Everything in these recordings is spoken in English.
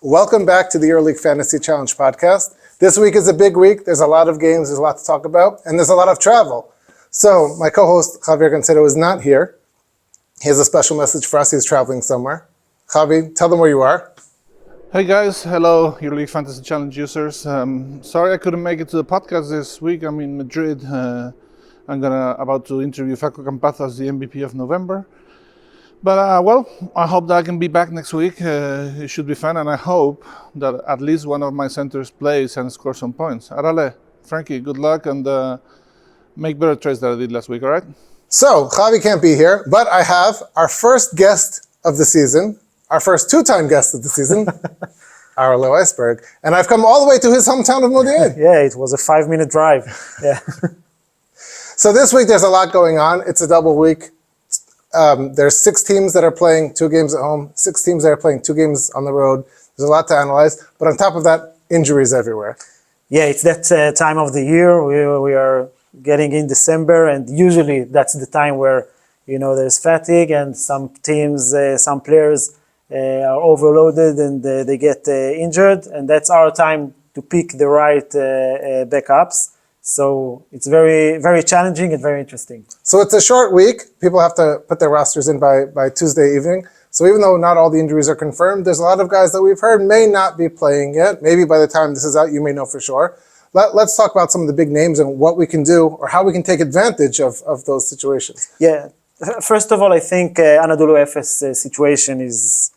Welcome back to the EuroLeague Fantasy Challenge Podcast. This week is a big week. There's a lot of games, there's a lot to talk about, and there's a lot of travel. So my co-host, Javier Gancedo, is not here. He has a special message for us. He's traveling somewhere. Javi, tell them where you are. Hey guys, hello EuroLeague Fantasy Challenge users. Sorry I couldn't make it to the podcast this week. I'm in Madrid. I'm about to interview Frankie Sachs as the MVP of November. But I hope that I can be back next week. It should be fun, and I hope that at least one of my centers plays and scores some points. Arale, Frankie, good luck, and make better trades than I did last week, all right? So, Javi can't be here, but I have our first guest of the season, our first two-time guest of the season, Arale Weisberg. And I've come all the way to his hometown of Modi'in. Yeah, it was a 5-minute drive. Yeah. So this week there's a lot going on. It's a double week. There's 6 teams that are playing 2 games at home, 6 teams that are playing 2 games on the road. There's a lot to analyze. But on top of that, injuries everywhere. Yeah, it's that time of the year. We are getting in December, and usually that's the time where, there's fatigue and some teams, some players are overloaded and they get injured. And that's our time to pick the right backups. So it's very, very challenging and very interesting. So it's a short week. People have to put their rosters in by Tuesday evening. So even though not all the injuries are confirmed, there's a lot of guys that we've heard may not be playing yet. Maybe by the time this is out, you may know for sure. Let's talk about some of the big names and what we can do or how we can take advantage of those situations. Yeah. First of all, I think Anadolu Efes situation is...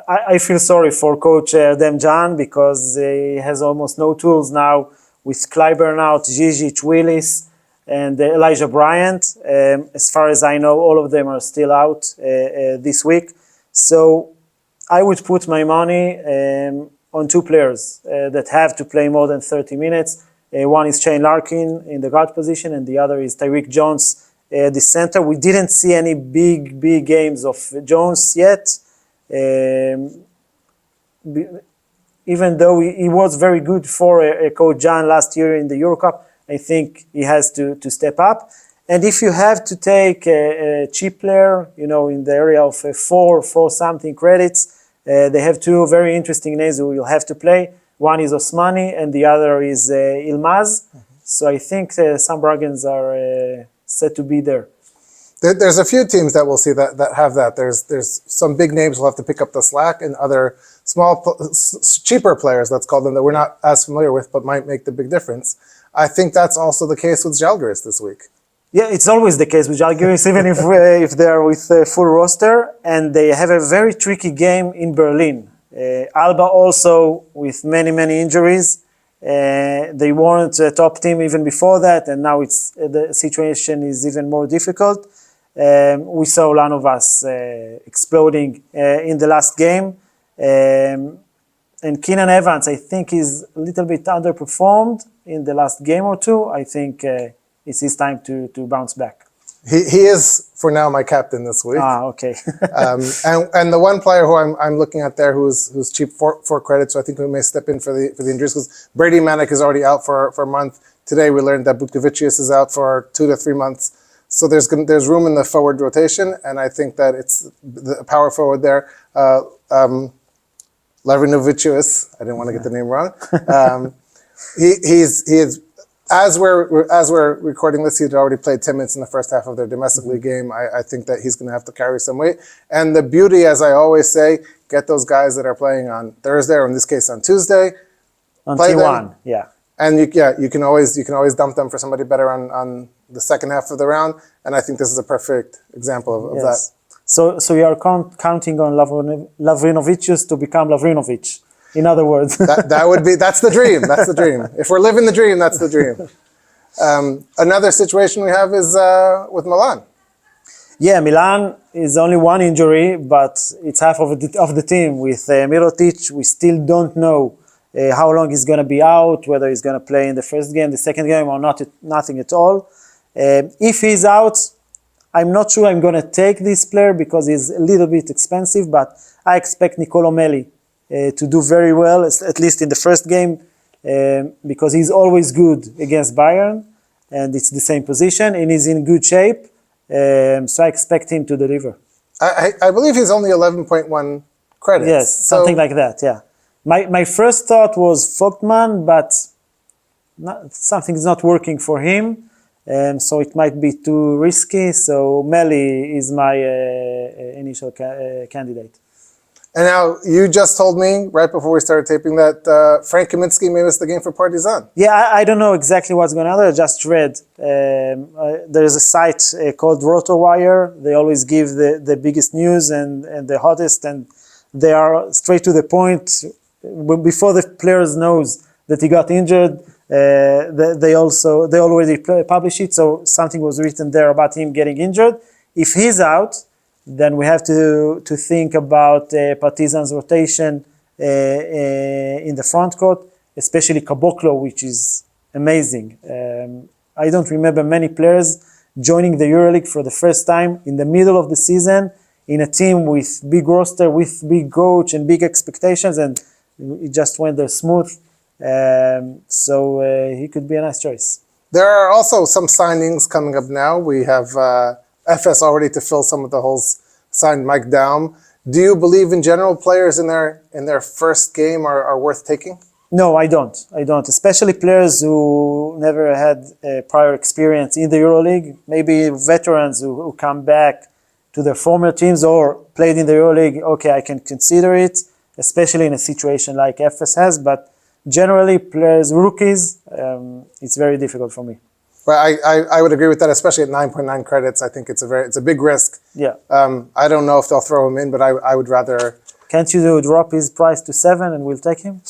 I feel sorry for Coach Demjan because he has almost no tools now with Clyburn out, Zizic, Willis, and Elijah Bryant. As far as I know, all of them are still out this week. So I would put my money on 2 players that have to play more than 30 minutes. One is Shane Larkin in the guard position, and the other is Tyreek Jones, the center. We didn't see any big games of Jones yet. Even though he was very good for Coach Jan last year in the Euro Cup, I think he has to step up. And if you have to take a cheap player, in the area of 4 something credits, they have 2 very interesting names who will have to play. One is Osmani and the other is Ilmaz. Mm-hmm. So I think some bargains are set to be there. There's a few teams that we'll see that have that. There's some big names who'll have to pick up the slack, and other cheaper players, let's call them, that we're not as familiar with but might make the big difference. I think that's also the case with Zalgiris this week. Yeah, it's always the case with Zalgiris, even if they are with a full roster, and they have a very tricky game in Berlin. Alba also with many injuries. They weren't a top team even before that, and now the situation is even more difficult. We saw Lanovas exploding in the last game. And Keenan Evans, I think, is a little bit underperformed in the last game or 2. I think it's his time to bounce back. He is, for now, my captain this week. Okay. and the one player who I'm looking at there who's cheap for credit, so I think we may step in for the injuries, because Brady Manick is already out for a month. Today we learned that Buktovicius is out for 2 to 3 months. So there's room in the forward rotation, and I think that it's the power forward there. Lavrinovičius, I didn't want to get the name wrong. He is as we're recording this, he'd already played 10 minutes in the first half of their domestic league game. I think that he's going to have to carry some weight. And the beauty, as I always say, get those guys that are playing on Thursday, or in this case on Tuesday. On T1, yeah. And you can always dump them for somebody better on the second half of the round, and I think this is a perfect example of that. So you are counting on Lavrinovicius to become Lavrinovic, in other words. That's the dream. That's the dream. If we're living the dream, that's the dream. Another situation we have is with Milan. Yeah, Milan is only one injury, but it's half of the team. With Mirotic, we still don't know how long he's going to be out, whether he's going to play in the first game, the second game, or nothing at all. If he's out, I'm not sure I'm going to take this player because he's a little bit expensive, but I expect Nicolo Melli to do very well, at least in the first game, because he's always good against Bayern, and it's the same position, and he's in good shape, so I expect him to deliver. I believe he's only 11.1 credits. Yes, something like that, yeah. My first thought was Vogtmann, but something's not working for him, so it might be too risky. So Melli is my initial candidate. And now you just told me right before we started taping that Frank Kaminsky may miss the game for Partizan. Yeah, I don't know exactly what's going on. I just read. There's a site called RotoWire. They always give the biggest news and the hottest, and they are straight to the point. Before the players knows that he got injured, they already publish it. So something was written there about him getting injured. If he's out, then we have to think about Partizan's rotation in the front court, especially Caboclo, which is amazing. I don't remember many players joining the EuroLeague for the first time in the middle of the season in a team with big roster, with big coach and big expectations, and it just went there smooth. So he could be a nice choice. There are also some signings coming up now. We have Efes already to fill some of the holes, signed Mike Daum. Do you believe in general players in their first game are worth taking? No, I don't. Especially players who never had prior experience in the EuroLeague. Maybe veterans who come back to their former teams or played in the EuroLeague. Okay, I can consider it, especially in a situation like Efes has. But generally, players, rookies, it's very difficult for me. But I would agree with that, especially at 9.9 credits. I think it's a big risk. Yeah. I don't know if they'll throw him in, but I would rather. Can't you drop his price to 7 and we'll take him?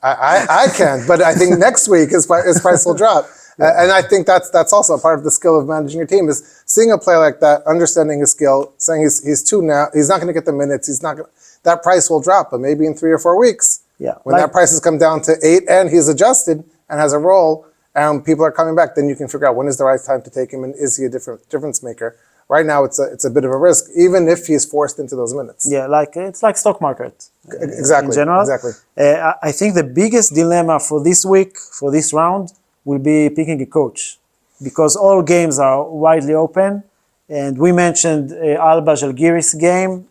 I can, but I think next week his price will drop. And I think that's also a part of the skill of managing your team is seeing a player like that, understanding his skill, saying he's 2 now, he's not going to get the minutes, that price will drop, but maybe in 3 or 4 weeks, when that price has come down to 8 and he's adjusted and has a role, and people are coming back, then you can figure out when is the right time to take him and is he a difference maker. Right now, it's a bit of a risk, even if he's forced into those minutes. Yeah, it's like stock market. Exactly. In general, exactly. I think the biggest dilemma for this week, for this round, will be picking a coach, because all games are widely open, and we mentioned Alba Zalgiris game,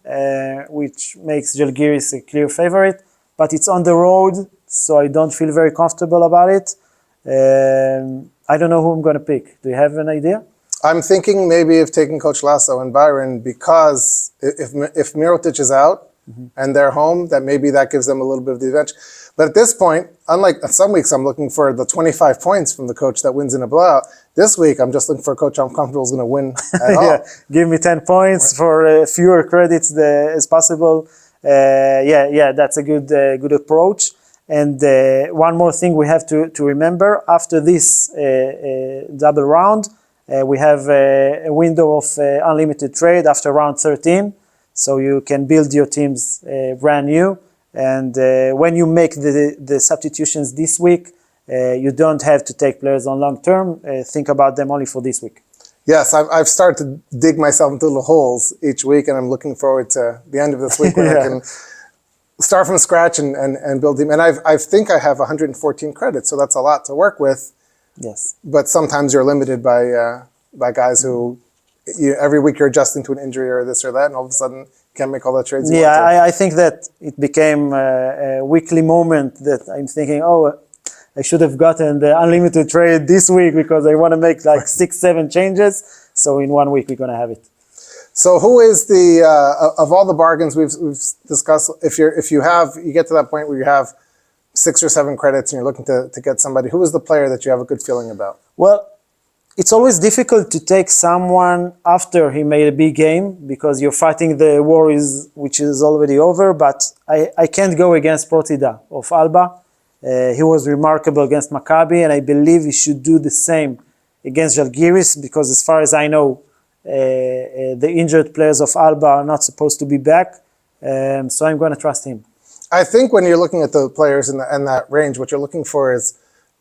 which makes Zalgiris a clear favorite, but it's on the road, so I don't feel very comfortable about it. I don't know who I'm going to pick. Do you have an idea? I'm thinking maybe of taking Coach Lasso and Byron, because if Mirotic is out and they're home, that maybe that gives them a little bit of the advantage. But at this point, unlike some weeks, I'm looking for the 25 points from the coach that wins in a blowout. This week, I'm just looking for a coach I'm comfortable is going to win at all. Yeah, give me 10 points for fewer credits as possible. That's a good approach. And one more thing we have to remember, after this double round, we have a window of unlimited trade after round 13. So you can build your teams brand new. And when you make the substitutions this week, you don't have to take players on long term. Think about them only for this week. Yes, I've started to dig myself into little holes each week, and I'm looking forward to the end of this week when I can start from scratch and build them. And I think I have 114 credits, so that's a lot to work with. Yes. But sometimes you're limited by guys who every week you're adjusting to an injury or this or that, and all of a sudden you can't make all the trades you want to. I think that it became a weekly moment that I'm thinking, I should have gotten the unlimited trade this week because I want to make like 6-7 changes. So in 1 week we're going to have it. So who is the of all the bargains we've discussed? If you get to that point where you have 6 or 7 credits and you're looking to get somebody, who is the player that you have a good feeling about? Well, it's always difficult to take someone after he made a big game because you're fighting the war which is already over. But I can't go against Partizan of Alba. He was remarkable against Maccabi, and I believe he should do the same against Zalgiris because, as far as I know, the injured players of Alba are not supposed to be back. So I'm going to trust him. I think when you're looking at the players in that range, what you're looking for is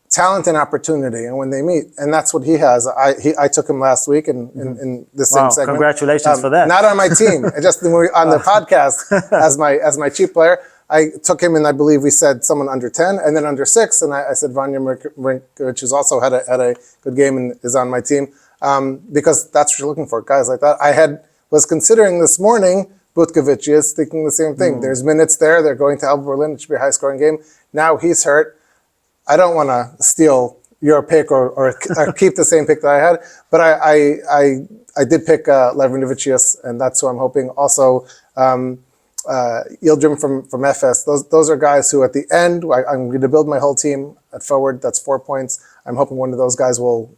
talent and opportunity, and when they meet, and that's what he has. I took him last week in the same segment. Congratulations for that. Not on my team, just on the podcast as my cheap player. I took him, and I believe we said someone under 10, and then under 6, and I said Vanya Marinkovic, who's also had a good game and is on my team, because that's what you're looking for, guys like that. I was considering this morning Butkovic is thinking the same thing. There's minutes there. They're going to Alba Berlin. It should be a high-scoring game. Now he's hurt. I don't want to steal your pick or keep the same pick that I had, but I did pick Levernovicius, and that's who I'm hoping. Also, Yildirim from Efes. Those are guys who, at the end, I'm going to build my whole team at forward. That's 4 points. I'm hoping one of those guys will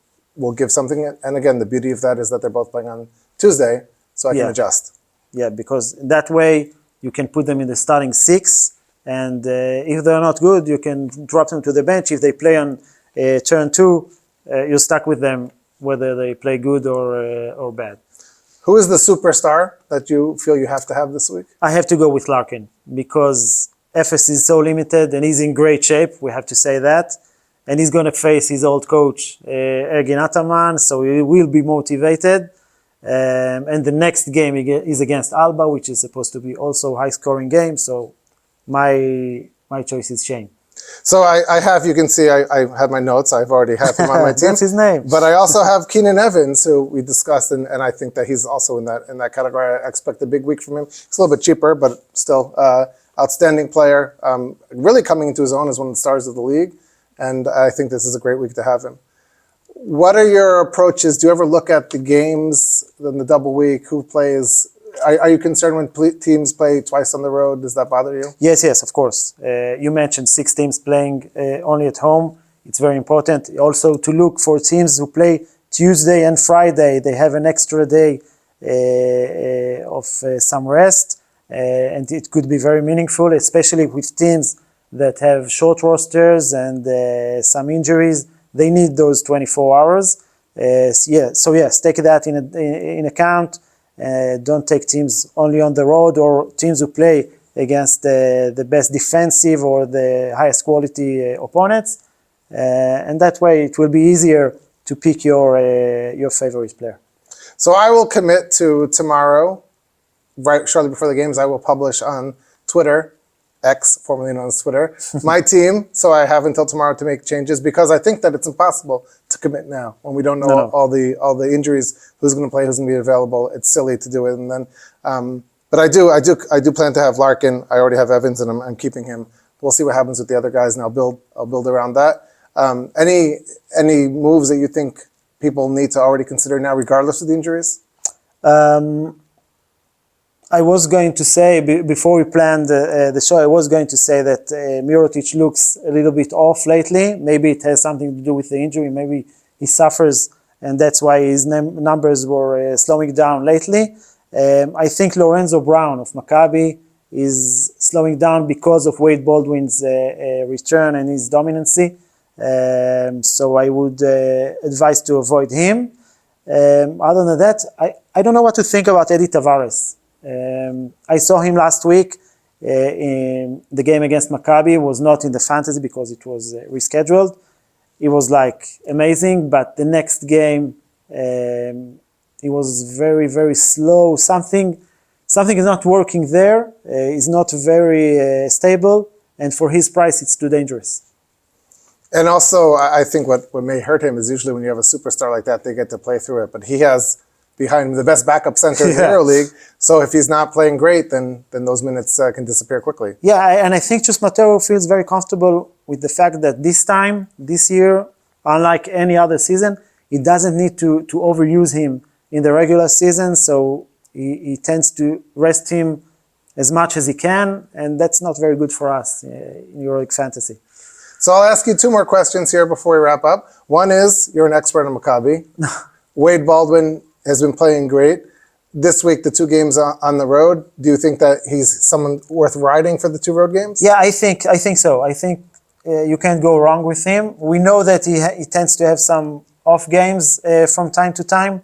give something. And again, the beauty of that is that they're both playing on Tuesday, so I can adjust. Yeah, because that way you can put them in the starting 6, and if they're not good, you can drop them to the bench. If they play on turn 2, you're stuck with them, whether they play good or bad. Who is the superstar that you feel you have to have this week? I have to go with Larkin because Efes is so limited and he's in great shape. We have to say that. And he's going to face his old coach, Ergin Ataman, so he will be motivated. And the next game is against Alba, which is supposed to be also a high-scoring game. So my choice is Shane. So I have, you can see, I have my notes. I've already have him on my team. That's his name. But I also have Keenan Evans, who we discussed, and I think that he's also in that category. I expect a big week from him. He's a little bit cheaper, but still outstanding player. Really coming into his own as one of the stars of the league, and I think this is a great week to have him. What are your approaches? Do you ever look at the games in the double week? Who plays? Are you concerned when teams play twice on the road? Does that bother you? Yes, of course. You mentioned 6 teams playing only at home. It's very important. Also to look for teams who play Tuesday and Friday. They have an extra day of some rest. And it could be very meaningful, especially with teams that have short rosters and some injuries. They need those 24 hours. So yes, take that in account. Don't take teams only on the road or teams who play against the best defensive or the highest quality opponents. And that way it will be easier to pick your favorite player. So I will commit to tomorrow, right shortly before the games, I will publish on Twitter, X, formerly known as Twitter, my team. So I have until tomorrow to make changes because I think that it's impossible to commit now when we don't know all the injuries, who's going to play, who's going to be available. It's silly to do it. And then, but I do plan to have Larkin. I already have Evans, and I'm keeping him. We'll see what happens with the other guys, and I'll build around that. Any moves that you think people need to already consider now, regardless of the injuries? I was going to say, before we planned the show, I was going to say that Mirotic looks a little bit off lately. Maybe it has something to do with the injury. Maybe he suffers, and that's why his numbers were slowing down lately. I think Lorenzo Brown of Maccabi is slowing down because of Wade Baldwin's return and his dominancy. So I would advise to avoid him. Other than that, I don't know what to think about Eddie Tavares. I saw him last week in the game against Maccabi. Was not in the fantasy because it was rescheduled. It was like amazing, but the next game he was very, very slow. Something is not working there. He's not very stable, and for his price, it's too dangerous. And also, I think what may hurt him is usually when you have a superstar like that, they get to play through it. But he has behind the best backup center in the EuroLeague. So if he's not playing great, then those minutes can disappear quickly. Yeah, and I think just Mateo feels very comfortable with the fact that this year, unlike any other season, he doesn't need to overuse him in the regular season. So he tends to rest him as much as he can, and that's not very good for us in EuroLeague Fantasy. So I'll ask you 2 more questions here before we wrap up. One is, you're an expert on Maccabi. Wade Baldwin has been playing great. This week, the 2 games on the road, do you think that he's someone worth riding for the 2 road games? Yeah, I think so. I think you can't go wrong with him. We know that he tends to have some off games from time to time,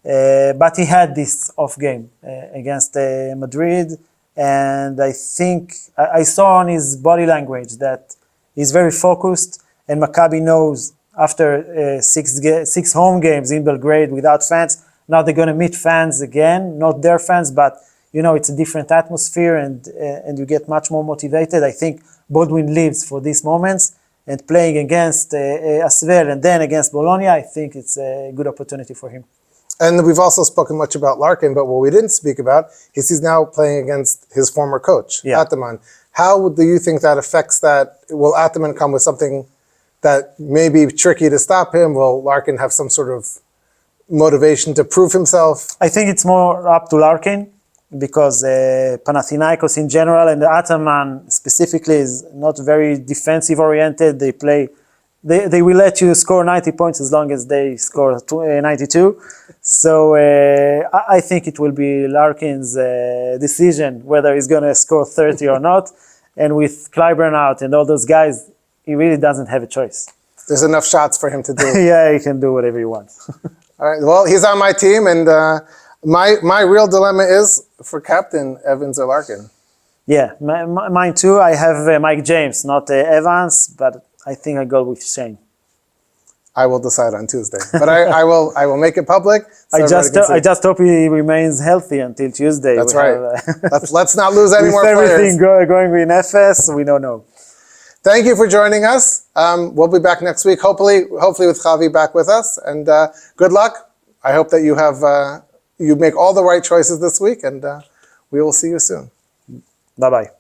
but he had this off game against Madrid, and I think I saw on his body language that he's very focused, and Maccabi knows after 6 home games in Belgrade without fans, now they're going to meet fans again, not their fans, but it's a different atmosphere, and you get much more motivated. I think Baldwin lives for these moments, and playing against Asvel and then against Bologna, I think it's a good opportunity for him. And we've also spoken much about Larkin, but what we didn't speak about is he's now playing against his former coach, Ataman. How do you think that affects that? Will Ataman come with something that may be tricky to stop him? Will Larkin have some sort of motivation to prove himself? I think it's more up to Larkin because Panathinaikos in general and the Ataman specifically is not very defensive oriented. They will let you score 90 points as long as they score 92. So I think it will be Larkin's decision whether he's going to score 30 or not. And with Clyburn out and all those guys, he really doesn't have a choice. There's enough shots for him to do. Yeah, he can do whatever he wants. All right. Well, he's on my team, and my real dilemma is for captain Evans or Larkin. Yeah, mine too. I have Mike James, not Evans, but I think I go with Shane. I will decide on Tuesday, but I will make it public. So I just hope he remains healthy until Tuesday. That's right. Let's not lose any more players. With everything going in FS, we don't know. Thank you for joining us. We'll be back next week, hopefully with Javi back with us. And good luck. I hope that you make all the right choices this week, and we will see you soon. Bye-bye.